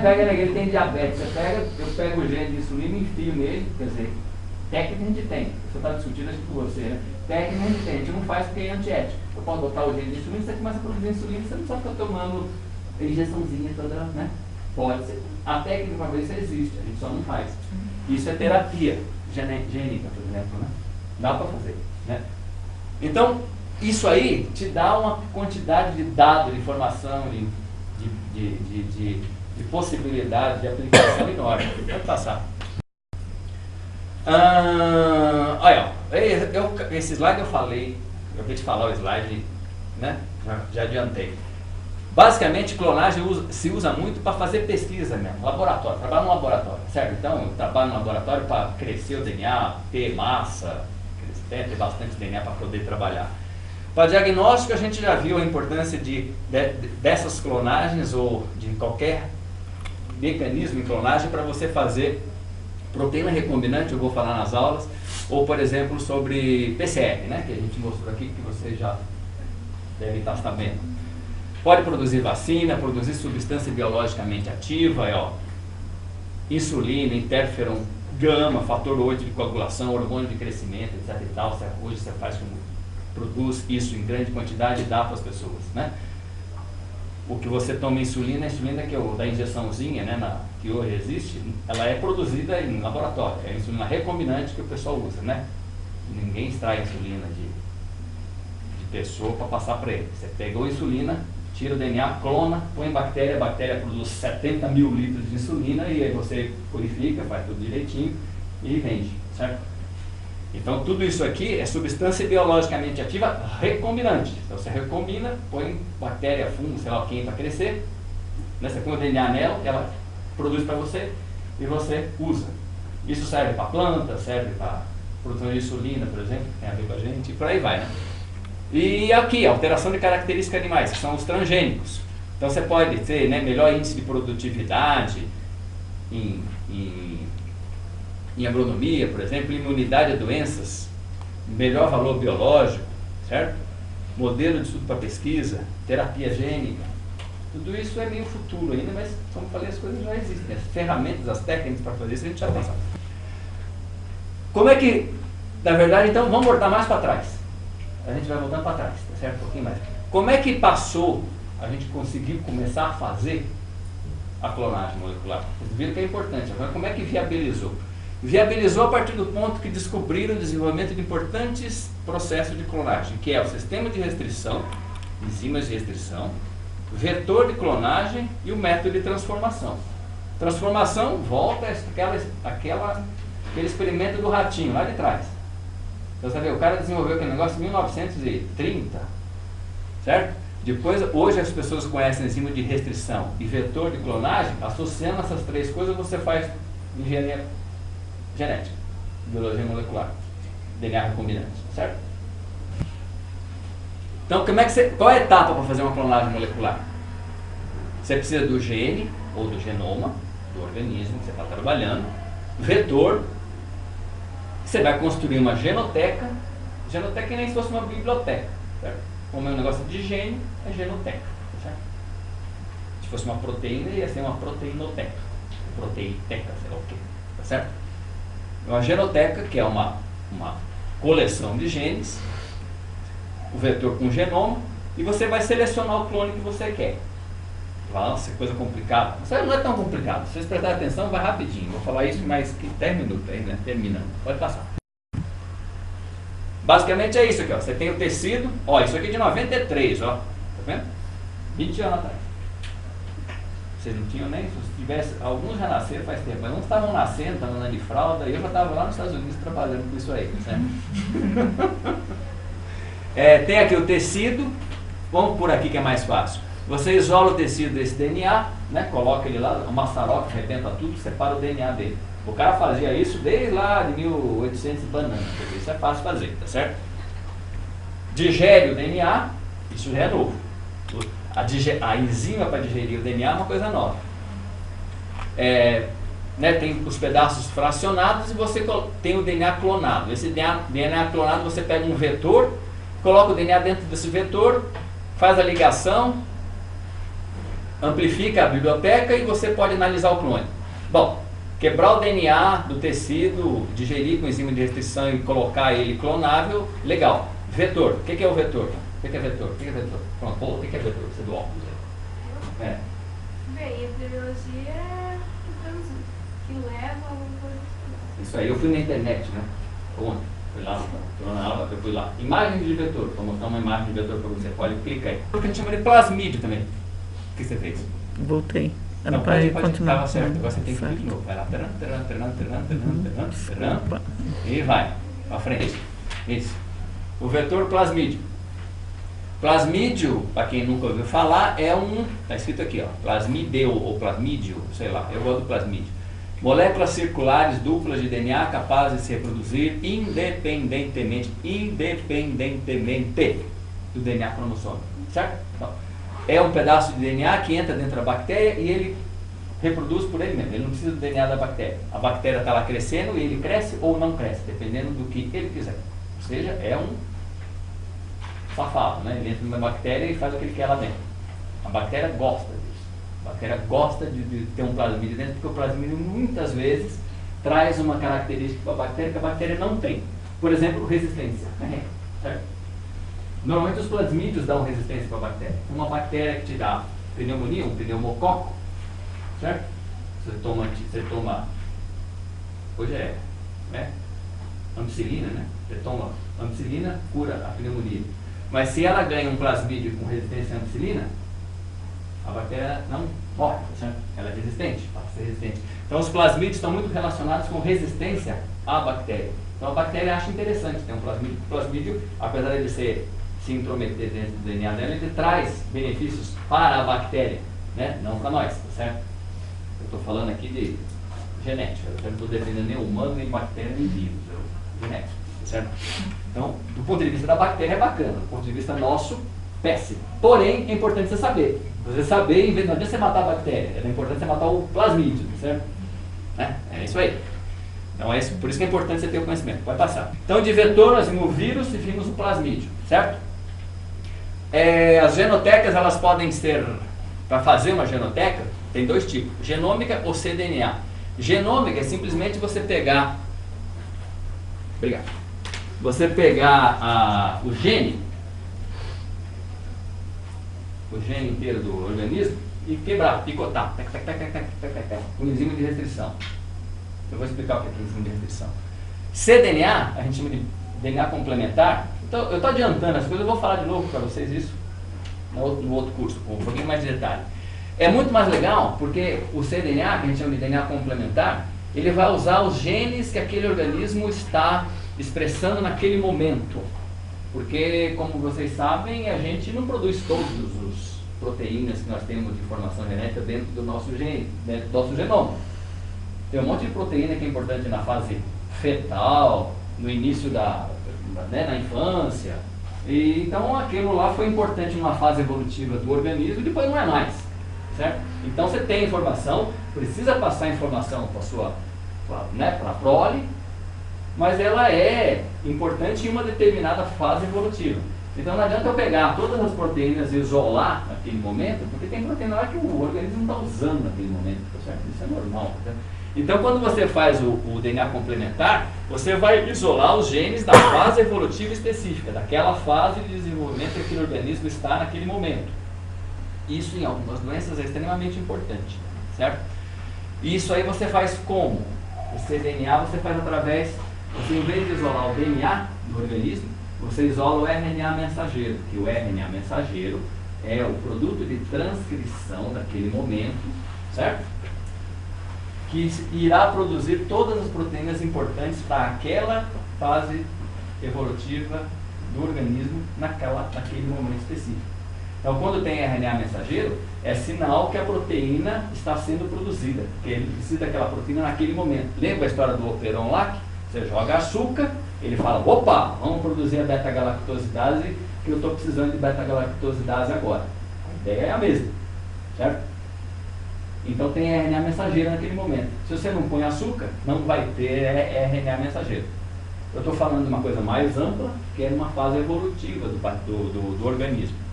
Pega ele tem diabetes, eu pego o gene de insulina e enfio nele, quer dizer, técnica a gente tem, você está discutindo isso com você, né? Técnica a gente tem, a gente não faz porque é antiético. Eu posso botar o gene de insulina, você começa a produzir insulina, você não precisa ficar tomando injeçãozinha toda, né? Pode ser. A técnica para ver isso existe, a gente só não faz. Isso é terapia gênica, por exemplo, né? Dá para fazer, né? Então, isso aí te dá uma quantidade de dados, de informação, de possibilidade de aplicação enorme. Pode passar. Olha, esse slide eu falei, eu acabei de falar o slide, né? Já adiantei. Basicamente, clonagem se usa muito para fazer pesquisa mesmo, laboratório, trabalhar no laboratório, certo? Então, eu trabalho no laboratório para crescer o DNA, ter massa, ter bastante DNA para poder trabalhar. Para diagnóstico, a gente já viu a importância dessas clonagens ou de qualquer mecanismo em clonagem para você fazer proteína recombinante, eu vou falar nas aulas, Ou, por exemplo, sobre PCR, né, que a gente mostrou aqui, que você já deve estar sabendo. Pode produzir vacina, produzir substância biologicamente ativa, insulina, interferon gama, fator 8 de coagulação, hormônio de crescimento, etc. e tal. Hoje você produz isso em grande quantidade e dá para as pessoas, né? O que você toma insulina, a insulina que da injeçãozinha, né, que hoje existe, ela é produzida em laboratório, é a insulina recombinante que o pessoal usa, né? Ninguém extrai insulina de pessoa para passar para ele. Você pegou a insulina, tira o DNA, clona, põe em bactéria, a bactéria produz 70 mil litros de insulina e aí você purifica, faz tudo direitinho e vende, certo? Então tudo isso aqui é substância biologicamente ativa recombinante. Então você recombina, põe bactéria, fungo, sei lá quem para crescer, né? Você põe o DNA nela, ela produz para você e você usa. Isso serve para planta, serve para produção de insulina, por exemplo, que tem a ver com a gente, e por aí vai, né? E aqui, alteração de características animais, que são os transgênicos. Então você pode ter, né, melhor índice de produtividade em agronomia, por exemplo, imunidade a doenças, melhor valor biológico, certo? Modelo de estudo para pesquisa, terapia gênica. Tudo isso é meio futuro ainda, mas como eu falei, as coisas já existem. As ferramentas, as técnicas para fazer isso a gente já tem. Como é que, na verdade, então, vamos voltar mais para trás. A gente vai voltando para trás, tá certo? Um pouquinho mais. Como é que passou, a gente conseguiu começar a fazer a clonagem molecular? Vocês viram que é importante. Agora, como é que viabilizou? Viabilizou a partir do ponto que descobriram o desenvolvimento de importantes processos de clonagem, que é o sistema de restrição, enzimas de restrição, vetor de clonagem e o método de transformação. Transformação volta aquele experimento do ratinho lá de trás. Então, sabe, o cara desenvolveu aquele negócio em 1930, certo? Depois, hoje as pessoas conhecem enzima de restrição e vetor de clonagem, associando essas três coisas você faz engenharia genética, biologia molecular, DNA recombinante, certo? Então, qual é a etapa para fazer uma clonagem molecular? Você precisa do gene, ou do genoma, do organismo que você está trabalhando, vetor. Você vai construir uma genoteca. Genoteca é nem se fosse uma biblioteca, certo? Como é um negócio de gene, é genoteca, certo? Se fosse uma proteína, ia ser uma proteinoteca. Proteiteca, sei lá o quê, tá certo? Uma genoteca, que é uma coleção de genes, o vetor com genoma, e você vai selecionar o clone que você quer. Nossa, coisa complicada. Isso não é tão complicado. Se vocês prestarem atenção, vai rapidinho. Vou falar isso em mais 10 minutos aí, né? Terminando. Pode passar. Basicamente é isso aqui, ó. Você tem o tecido, ó, isso aqui é de 93, ó. Tá vendo? 20 anos atrás. Vocês não tinham nem, se tivesse, alguns já nasceram faz tempo, mas não estavam nascendo, estavam andando de fralda, e eu já estava lá nos Estados Unidos trabalhando com isso aí, certo? Tem aqui o tecido, vamos por aqui que é mais fácil. Você isola o tecido desse DNA, né, coloca ele lá, uma maçaroca, arrebenta tudo, separa o DNA dele. O cara fazia isso desde lá de 1800 e banana, isso é fácil fazer, tá certo? Digere o DNA, isso já é novo. A enzima para digerir o DNA é uma coisa nova. Né, tem os pedaços fracionados e você tem o DNA clonado. Esse DNA clonado você pega um vetor, coloca o DNA dentro desse vetor, faz a ligação, amplifica a biblioteca e você pode analisar o clone. Bom, quebrar o DNA do tecido, digerir com enzima de restrição e colocar ele clonável, legal. Vetor, o que é o vetor? O que é vetor? O que é vetor? Pronto, o que é vetor? Você do óculos. Bem, a biologia é que leva a uma coisa. Isso aí, eu fui na internet, né? Ontem, fui lá, na aula, eu fui lá. Imagem de vetor, vou mostrar uma imagem de vetor para você, pode clicar aí. O que a gente chama de plasmídio também. O que você fez? Voltei. Não, pode continuar. Estava certo, agora você tem que ir de novo. Vai lá, e vai, para frente. Isso. O vetor plasmídio. Plasmídio, para quem nunca ouviu falar, está escrito aqui, ó, plasmideu ou plasmídio, sei lá, eu gosto do plasmídio. Moléculas circulares duplas de DNA capazes de se reproduzir independentemente do DNA cromossômico, certo? Então, é um pedaço de DNA que entra dentro da bactéria e ele reproduz por ele mesmo, ele não precisa do DNA da bactéria. A bactéria está lá crescendo e ele cresce ou não cresce, dependendo do que ele quiser. Ou seja, é um safado, né? Ele entra numa bactéria e faz o que ele quer lá dentro. A bactéria gosta disso. A bactéria gosta de ter um plasmídio dentro, porque o plasmídio muitas vezes traz uma característica para a bactéria que a bactéria não tem. Por exemplo, resistência. Certo? Normalmente os plasmídios dão resistência para a bactéria. Uma bactéria que te dá pneumonia, um pneumococo, certo? Você toma hoje né? Ampicilina, né? Você toma ampicilina, cura a pneumonia. Mas se ela ganha um plasmídio com resistência à ampicilina, a bactéria não morre, certo? Ela é resistente, passa a ser resistente. Então os plasmídios estão muito relacionados com resistência à bactéria. Então a bactéria acha interessante ter um plasmídio. O plasmídio, apesar de se intrometer dentro do DNA dela, ele traz benefícios para a bactéria, né? Não para nós, tá certo? Eu estou falando aqui de genética, eu não estou defendendo nem humano, nem bactéria, nem vírus, genética, tá certo? Então, do ponto de vista da bactéria é bacana, do ponto de vista nosso, péssimo. Porém, é importante você saber. Você saber, não adianta você matar a bactéria, é importante você matar o plasmídio, tá certo? É isso aí. Então, por isso que é importante você ter o conhecimento. Vai passar. Então, de vetor nós vimos o vírus e vimos o plasmídio, certo? As genotecas, elas podem ser, para fazer uma genoteca, tem dois tipos, genômica ou cDNA. Genômica é simplesmente você pegar, você pegar o gene inteiro do organismo e quebrar, picotar, com enzima de restrição. Eu vou explicar o que é enzima de restrição. cDNA, a gente chama de DNA complementar. Então, eu estou adiantando as coisas, eu vou falar de novo para vocês isso no outro curso, com um pouquinho mais de detalhe. É muito mais legal porque o cDNA, que a gente chama de DNA complementar, ele vai usar os genes que aquele organismo está expressando naquele momento. Porque, como vocês sabem, a gente não produz todos os proteínas que nós temos de informação genética dentro do nosso gene, dentro do nosso genoma. Tem um monte de proteína que é importante na fase fetal, no início na infância. E, então aquilo lá foi importante numa fase evolutiva do organismo e depois não é mais. Certo? Então você tem informação, precisa passar informação para a prole, mas ela é importante em uma determinada fase evolutiva. Então não adianta eu pegar todas as proteínas e isolar naquele momento, porque tem proteína lá que o organismo não está usando naquele momento, tá certo? Isso é normal. Tá? Então quando você faz o DNA complementar, você vai isolar os genes da fase evolutiva específica, daquela fase de desenvolvimento que aquele organismo está naquele momento. Isso em algumas doenças é extremamente importante, certo? Isso aí você faz como? O cDNA você faz através, você em vez de isolar o DNA do organismo, você isola o RNA mensageiro, que o RNA mensageiro é o produto de transcrição daquele momento, certo? Que irá produzir todas as proteínas importantes para aquela fase evolutiva do organismo naquele momento específico. Então, quando tem RNA mensageiro, é sinal que a proteína está sendo produzida, porque ele precisa daquela proteína naquele momento. Lembra a história do operon lá? Você joga açúcar, ele fala, opa, vamos produzir a beta-galactosidase, que eu estou precisando de beta-galactosidase agora. A ideia é a mesma, certo? Então tem RNA mensageiro naquele momento. Se você não põe açúcar, não vai ter RNA mensageiro. Eu estou falando de uma coisa mais ampla, que é uma fase evolutiva do organismo.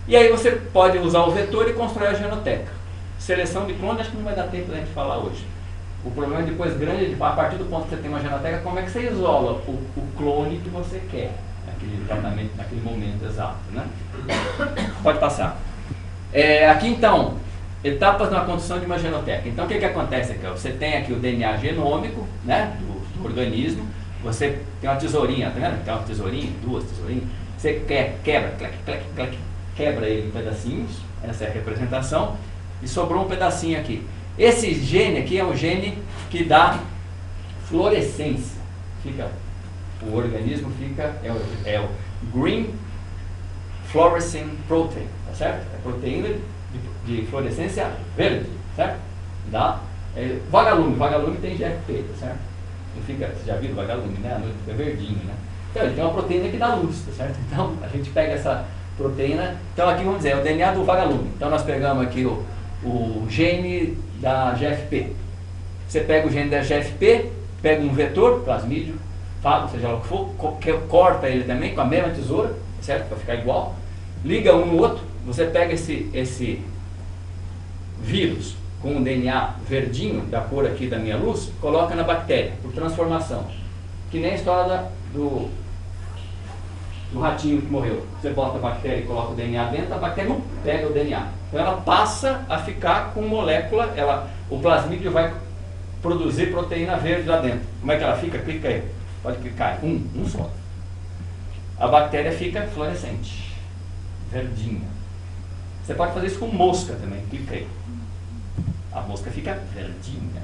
E aí você pode usar o vetor e constrói a genoteca. Seleção de clone, acho que não vai dar tempo da gente falar hoje. O problema é depois grande, a partir do ponto que você tem uma genoteca, como é que você isola o clone que você quer, naquele momento exato, né? Pode passar. Aqui então, etapas na construção de uma genoteca. Então o que acontece aqui? Você tem aqui o DNA genômico, né, do organismo, você tem uma tesourinha, tá vendo? Tem uma tesourinha, duas tesourinhas, você quebra ele em pedacinhos, essa é a representação, e sobrou um pedacinho aqui. Esse gene aqui é um gene que dá fluorescência. O organismo é o Green Fluorescing Protein, tá certo? É proteína de fluorescência verde, certo? Vagalume tem GFP, tá certo? Você já viu o vagalume, né? É verdinho, né? Então ele tem uma proteína que dá luz, tá certo? Então a gente pega essa proteína, então aqui vamos dizer, é o DNA do vagalume. Então nós pegamos aqui o gene da GFP. Você pega o gene da GFP, pega um vetor, plasmídio, fago, seja lá o que for, corta ele também com a mesma tesoura, certo? Para ficar igual, liga um no outro, você pega esse vírus com o DNA verdinho, da cor aqui da minha luz, coloca na bactéria, por transformação. Que nem a história do ratinho que morreu. Você bota a bactéria e coloca o DNA dentro, a bactéria pega o DNA. Então ela passa a ficar com molécula, o plasmídio vai produzir proteína verde lá dentro. Como é que ela fica? Clica aí. Pode clicar. Um só. A bactéria fica fluorescente, verdinha. Você pode fazer isso com mosca também. Clica aí. A mosca fica verdinha.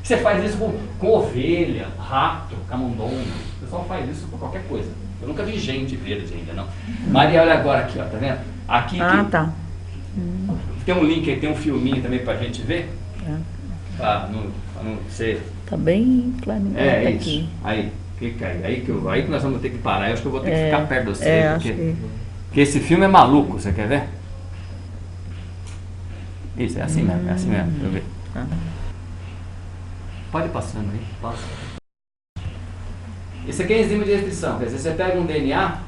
Você faz isso com ovelha, rato, camundongo. O pessoal faz isso com qualquer coisa. Eu nunca vi gente verde ainda, não. Maria, olha agora aqui, ó, tá vendo? Aqui tá. Tem um link aí, tem um filminho também pra gente ver. Pra não ser... Tá bem clarinho aqui. Isso. Aí, clica aí. Aí que nós vamos ter que parar. Eu acho que eu vou ter que ficar perto de você. Porque esse filme é maluco, você quer ver? Isso, é assim mesmo, Deixa eu ver. Pode ir passando aí, passa. Isso aqui é enzima de restrição, quer dizer, você pega um DNA,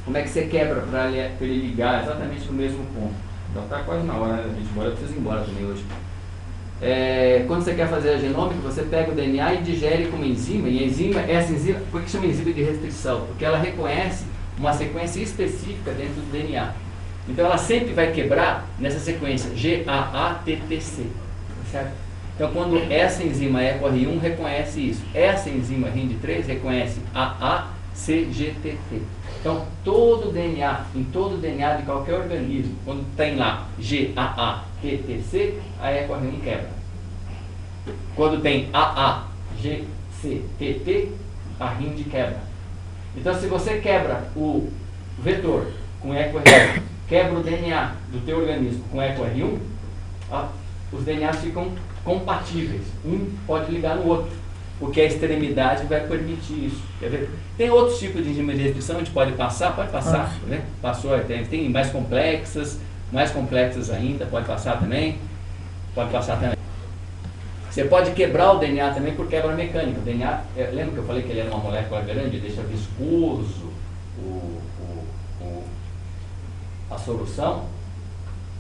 como é que você quebra para ele ligar exatamente no mesmo ponto? Então está quase na hora, né, da gente embora, eu preciso ir embora também hoje. Quando você quer fazer a genômica, você pega o DNA e digere com uma enzima, e essa enzima, por que chama enzima de restrição? Porque ela reconhece uma sequência específica dentro do DNA. Então ela sempre vai quebrar nessa sequência GAATTC, certo? Então, quando essa enzima EcoR1 reconhece isso, essa enzima RIND3 reconhece AACGTT. Então, em todo DNA de qualquer organismo, quando tem lá GAATTC, a EcoR1 quebra. Quando tem AAGCTT, a RIND quebra. Então, se você quebra o vetor com EcoR1, quebra o DNA do teu organismo com EcoR1, os DNAs ficam compatíveis, um pode ligar no outro, porque a extremidade vai permitir isso. Quer ver? Tem outros tipos de enzima de restrição, a gente pode passar, né? Passou, tem mais complexas ainda, pode passar também. Você pode quebrar o DNA também por quebra mecânica. O DNA, lembra que eu falei que ele era uma molécula grande, deixa viscoso a solução?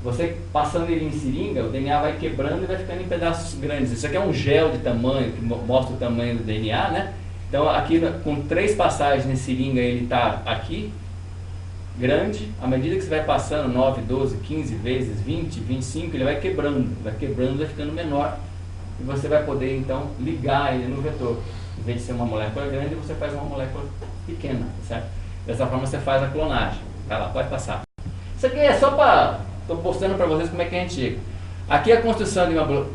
Você passando ele em seringa, o DNA vai quebrando e vai ficando em pedaços grandes. Isso aqui é um gel de tamanho, que mostra o tamanho do DNA, né? Então aqui com 3 passagens em seringa ele está aqui, grande. À medida que você vai passando 9, 12, 15 vezes, 20, 25, ele vai quebrando, vai ficando menor. E você vai poder então ligar ele no vetor. Em vez de ser uma molécula grande, você faz uma molécula pequena, certo? Dessa forma você faz a clonagem. Vai lá, pode passar. Isso aqui é só para... Estou mostrando para vocês como é que a gente chega. Aqui a construção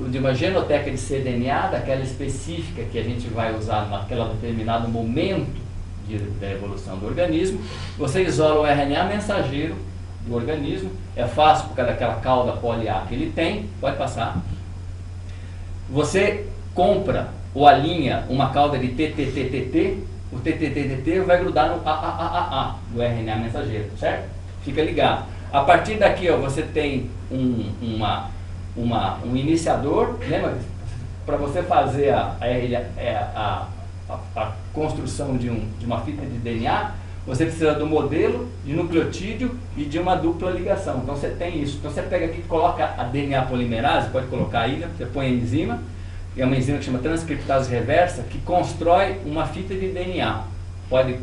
de uma genoteca de cDNA, daquela específica que a gente vai usar naquele determinado momento da evolução do organismo. Você isola o RNA mensageiro do organismo, é fácil por causa daquela cauda poli-A que ele tem, pode passar. Você compra ou alinha uma cauda de TTTTT, o TTTTT vai grudar no AAAA do RNA mensageiro, certo? Fica ligado. A partir daqui, ó, você tem um iniciador, lembra? Para você fazer a construção de uma fita de DNA, você precisa do modelo, de nucleotídeo e de uma dupla ligação. Então você tem isso. Então você pega aqui e coloca a DNA polimerase, pode colocar aí, né? Você põe a enzima, é uma enzima que chama transcriptase reversa, que constrói uma fita de DNA. Pode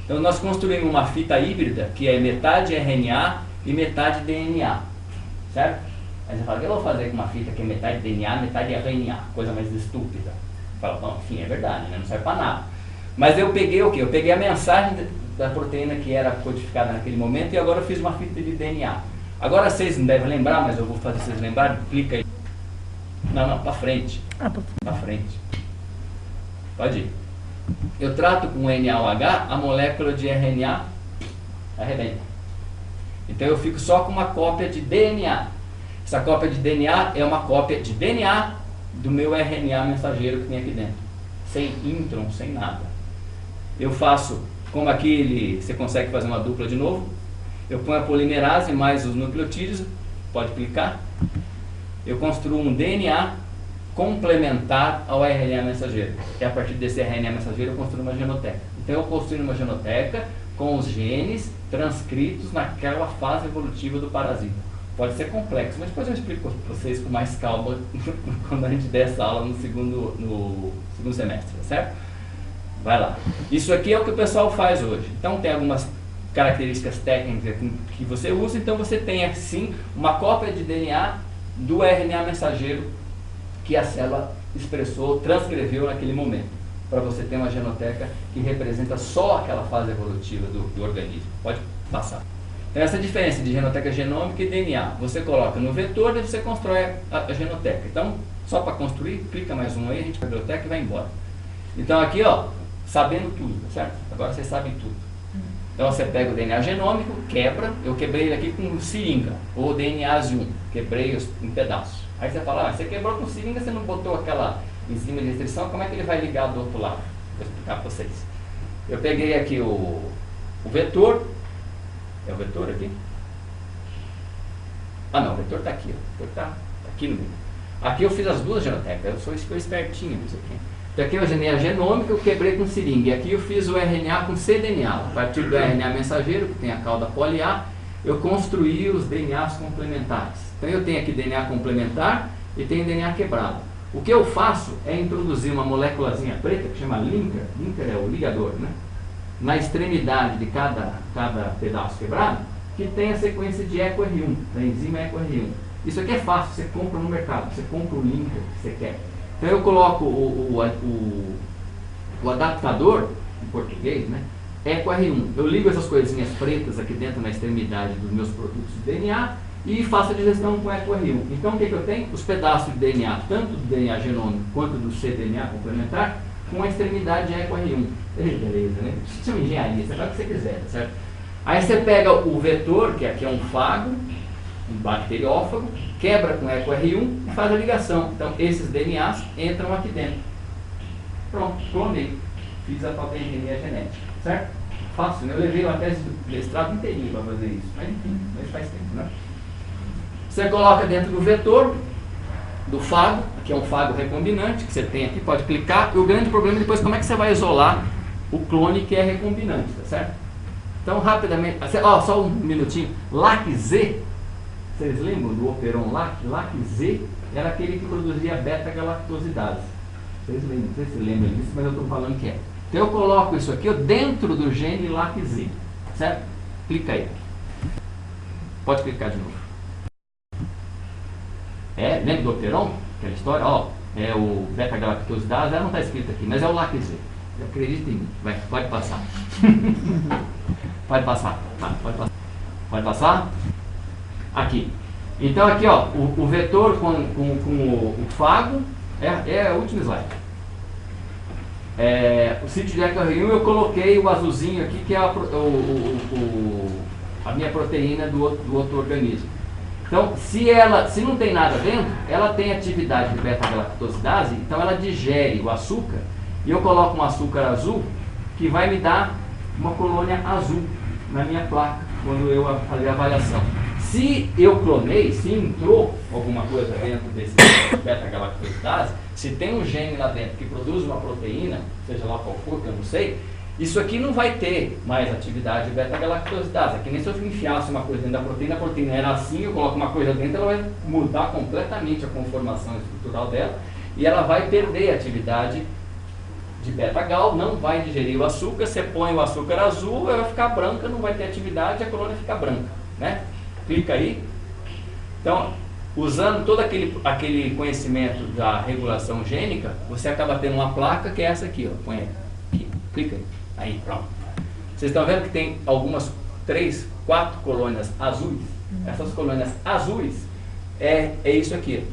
Então nós construímos uma fita híbrida, que é metade RNA e metade DNA, certo? Aí você fala, o que eu vou fazer com uma fita que é metade DNA, metade RNA? Coisa mais estúpida. Fala, bom, enfim, é verdade, né? Não serve para nada. Mas eu peguei o quê? Eu peguei a mensagem da proteína que era codificada naquele momento e agora eu fiz uma fita de DNA. Agora vocês não devem lembrar, mas eu vou fazer vocês lembrarem. Clica aí. Não, para frente. Para frente. Pode ir. Eu trato com NaOH, a molécula de RNA arrebenta. Então eu fico só com uma cópia de DNA. Essa cópia de DNA é uma cópia de DNA do meu RNA mensageiro que tem aqui dentro. Sem intron, sem nada. Eu faço, como aqui você consegue fazer uma dupla de novo, Eu ponho a polimerase mais os nucleotídeos, pode clicar. Eu construo um DNA complementar ao RNA mensageiro. E a partir desse RNA mensageiro eu construo uma genoteca. Então eu construo uma genoteca com os genes transcritos naquela fase evolutiva do parasita. Pode ser complexo, mas depois eu explico para vocês com mais calma quando a gente der essa aula no segundo semestre, tá certo? Vai lá. Isso aqui é o que o pessoal faz hoje. Então tem algumas características técnicas que você usa, então você tem assim uma cópia de DNA do RNA mensageiro que a célula expressou, transcreveu naquele momento, para você ter uma genoteca que representa só aquela fase evolutiva do organismo. Pode passar. Então essa diferença de genoteca genômica e DNA, você coloca no vetor e você constrói a genoteca. Então, só para construir, clica mais um aí, a gente pega a biblioteca e vai embora. Então aqui, ó, sabendo tudo, certo? Agora vocês sabem tudo. Então você pega o DNA genômico, quebra, eu quebrei ele aqui com seringa, ou DNA-1, quebrei em pedaços. Aí você fala, você quebrou com seringa, você não botou aquela enzima de restrição, como é que ele vai ligar do outro lado? Vou explicar para vocês. Eu peguei aqui o vetor, é o vetor aqui? Ah não, o vetor está aqui, ó. O vetor está aqui no meio. Aqui eu fiz as duas genotecas, eu sou espertinho nisso aqui. Então aqui é o DNA genômico, eu quebrei com seringa. E aqui eu fiz o RNA com cDNA. A partir do RNA mensageiro, que tem a cauda poli-A, eu construí os DNAs complementares. Então eu tenho aqui DNA complementar e tenho DNA quebrado. O que eu faço é introduzir uma moléculazinha preta, que chama linker, linker é o ligador, né? Na extremidade de cada pedaço quebrado, que tem a sequência de EcoR1, da enzima EcoR1. Isso aqui é fácil, você compra no mercado, você compra o linker que você quer. Então eu coloco o adaptador, em português, né? EcoR1. Eu ligo essas coisinhas pretas aqui dentro na extremidade dos meus produtos de DNA e faço a digestão com EcoR1. Então o que eu tenho? Os pedaços de DNA, tanto do DNA genômico quanto do cDNA complementar, com a extremidade de EcoR1. Beleza, né? Isso é uma engenharia, você faz o que você quiser, tá certo? Aí você pega o vetor, que aqui é um fago, um bacteriófago, quebra com EcoR1 e faz a ligação. Então esses DNAs entram aqui dentro. Pronto, clonei. Fiz a própria engenharia genética, certo? Fácil, né? Eu levei uma tese do mestrado inteirinho para fazer isso. Mas enfim, mas faz tempo, né? Você coloca dentro do vetor, do fago, que é um fago recombinante, que você tem aqui, pode clicar. E o grande problema é depois como é que você vai isolar o clone que é recombinante, tá certo? Então, rapidamente, ó, só um minutinho. LAC-Z, vocês lembram do operon LAC? LAC-Z era aquele que produzia beta-galactosidase. Vocês lembram, não sei se lembram disso, mas eu estou falando que é. Então eu coloco isso aqui ó, dentro do gene LAC-Z, certo? Clica aí. Pode clicar de novo. Lembra do operon? Aquela história? Ó, é o beta-galactosidase, ela não está escrito aqui, mas é o LAC-Z. Acredita em mim. Vai, pode passar. Pode passar. Pode passar. Pode passar? Aqui. Então aqui ó, o vetor com o fago é o último slide. O sítio de EcoR1 eu coloquei o azulzinho aqui que é a minha proteína do outro organismo. Então, se não tem nada dentro, ela tem atividade de beta-galactosidase, então ela digere o açúcar e eu coloco um açúcar azul que vai me dar uma colônia azul na minha placa quando eu fazer a avaliação. Se eu clonei, se entrou alguma coisa dentro desse beta-galactosidase, se tem um gene lá dentro que produz uma proteína, seja lá qual for, que eu não sei, isso aqui não vai ter mais atividade de beta-galactosidase. É que nem se eu enfiasse uma coisa dentro da proteína, a proteína era assim, eu coloco uma coisa dentro, ela vai mudar completamente a conformação estrutural dela e ela vai perder a atividade de beta-gal, não vai digerir o açúcar, você põe o açúcar azul, ela vai ficar branca, não vai ter atividade, a colônia fica branca, né? Clica aí. Então, usando todo aquele conhecimento da regulação gênica, você acaba tendo uma placa que é essa aqui, ó. Põe aí. Aqui. Clica aí. Aí, pronto. Vocês estão vendo que tem algumas 3, 4 colônias azuis? Essas colônias azuis é isso aqui.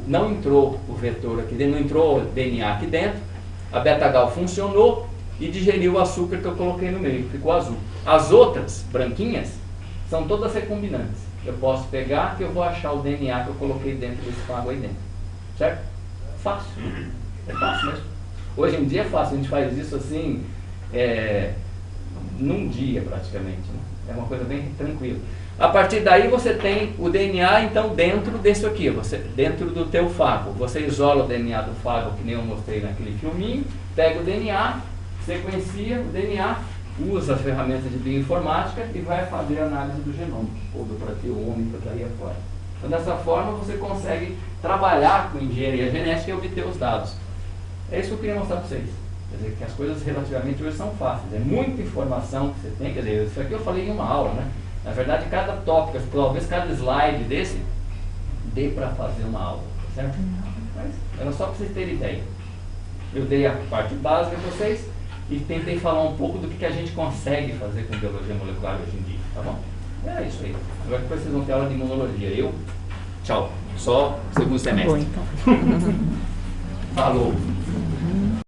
Não entrou o vetor aqui dentro, não entrou o DNA aqui dentro, a beta-gal funcionou e digeriu o açúcar que eu coloquei no meio, ficou azul. As outras, branquinhas, são todas recombinantes. Eu posso pegar que eu vou achar o DNA que eu coloquei dentro desse fago aí dentro. Certo? Fácil. É fácil mesmo. Hoje em dia é fácil, a gente faz isso assim, num dia praticamente. Né? É uma coisa bem tranquila. A partir daí você tem o DNA, então, dentro disso aqui, dentro do teu fago. Você isola o DNA do fago, que nem eu mostrei naquele filminho, pega o DNA, sequencia o DNA, usa as ferramentas de bioinformática e vai fazer a análise do genoma, ou do proteômico, daí afora. Então, dessa forma, você consegue trabalhar com engenharia genética e obter os dados. É isso que eu queria mostrar para vocês. Quer dizer, que as coisas relativamente hoje são fáceis. É muita informação que você tem. Quer dizer, isso aqui eu falei em uma aula, né? Na verdade, cada tópico, talvez cada slide desse, dê para fazer uma aula, tá certo? Mas era só para vocês terem ideia. Eu dei a parte básica para vocês e tentei falar um pouco do que a gente consegue fazer com biologia molecular hoje em dia, tá bom? É isso aí. Agora depois vocês vão ter aula de imunologia. Tchau. Só segundo semestre. Bom, então. Falou.